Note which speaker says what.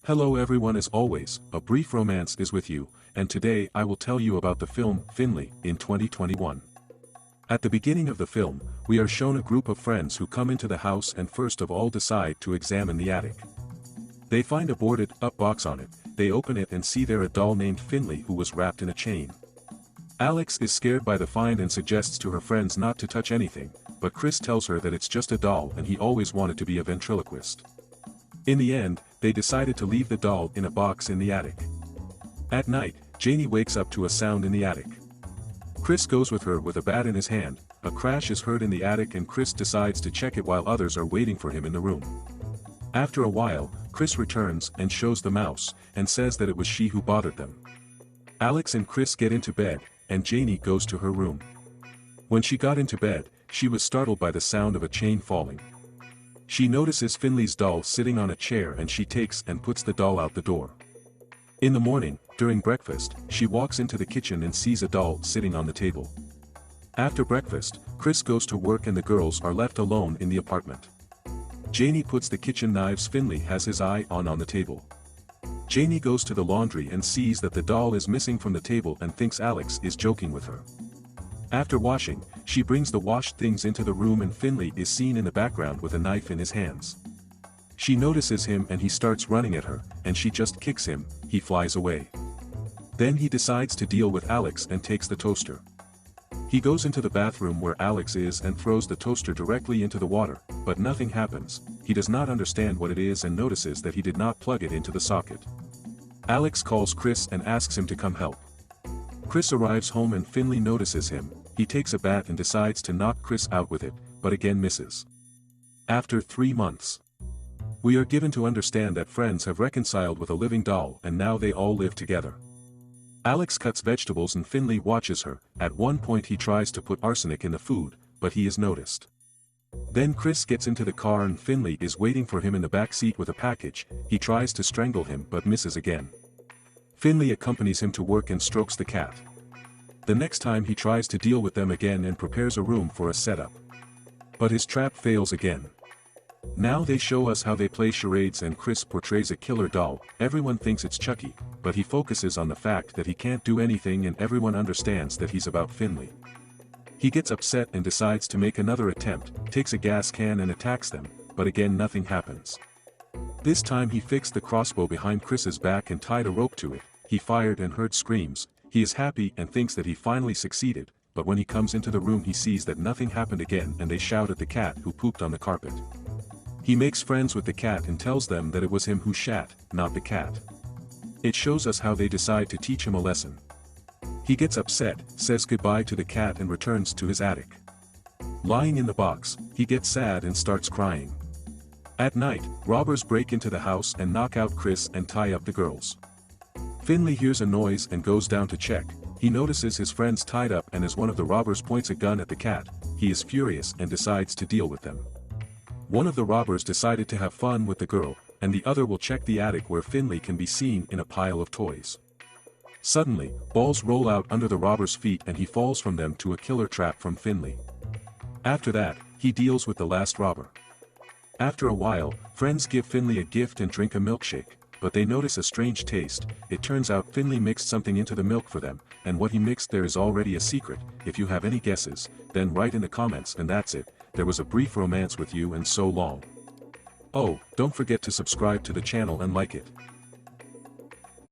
Speaker 1: Hello everyone, as always, a brief romance is with you, and today I will tell you about the film Finley in 2021. At the beginning of the film, we are shown a group of friends who come into the house and first of all decide to examine the attic. They find a boarded up box on it. They open it and see there a doll named Finley who was wrapped in a chain. Alex is scared by the find and suggests to her friends not to touch anything, but Chris tells her that it's just a doll and he always wanted to be a ventriloquist. In the end, they decided to leave the doll in a box in the attic. At night, Janie wakes up to a sound in the attic. Chris goes with her with a bat in his hand. A crash is heard in the attic and Chris decides to check it while others are waiting for him in the room. After a while, Chris returns and shows the mouse, and says that it was she who bothered them. Alex and Chris get into bed, and Janie goes to her room. When she got into bed, she was startled by the sound of a chain falling. She notices Finley's doll sitting on a chair and she takes and puts the doll out the door. In the morning, during breakfast, she walks into the kitchen and sees a doll sitting on the table. After breakfast, Chris goes to work and the girls are left alone in the apartment. Janie puts the kitchen knives Finley has his eye on the table. Janie goes to the laundry and sees that the doll is missing from the table and thinks Alex is joking with her. After washing, she brings the washed things into the room and Finley is seen in the background with a knife in his hands. She notices him and he starts running at her, and she just kicks him. He flies away. Then he decides to deal with Alex and takes the toaster. He goes into the bathroom where Alex is and throws the toaster directly into the water, but nothing happens. He does not understand what it is and notices that he did not plug it into the socket. Alex calls Chris and asks him to come help. Chris arrives home and Finley notices him. He takes a bat and decides to knock Chris out with it, but again misses. After 3 months, we are given to understand that friends have reconciled with a living doll and now they all live together. Alex cuts vegetables and Finley watches her. At one point he tries to put arsenic in the food, but he is noticed. Then Chris gets into the car and Finley is waiting for him in the back seat with a package. He tries to strangle him but misses again. Finley accompanies him to work and strokes the cat. The next time he tries to deal with them again and prepares a room for a setup. But his trap fails again. Now they show us how they play charades and Chris portrays a killer doll. Everyone thinks it's Chucky, but he focuses on the fact that he can't do anything and everyone understands that he's about Finley. He gets upset and decides to make another attempt, takes a gas can and attacks them, but again nothing happens. This time he fixed the crossbow behind Chris's back and tied a rope to it. He fired and heard screams. He is happy and thinks that he finally succeeded, but when he comes into the room he sees that nothing happened again and they shout at the cat who pooped on the carpet. He makes friends with the cat and tells them that it was him who shat, not the cat. It shows us how they decide to teach him a lesson. He gets upset, says goodbye to the cat and returns to his attic. Lying in the box, he gets sad and starts crying. At night, robbers break into the house and knock out Chris and tie up the girls. Finley hears a noise and goes down to check. He notices his friends tied up and as one of the robbers points a gun at the cat, he is furious and decides to deal with them. One of the robbers decided to have fun with the girl, and the other will check the attic where Finley can be seen in a pile of toys. Suddenly, balls roll out under the robber's feet and he falls from them to a killer trap from Finley. After that, he deals with the last robber. After a while, friends give Finley a gift and drink a milkshake, but they notice a strange taste. It turns out Finley mixed something into the milk for them, and what he mixed there is already a secret. If you have any guesses, then write in the comments. And that's it. There was a brief romance with you and so long. Oh, don't forget to subscribe to the channel and like it.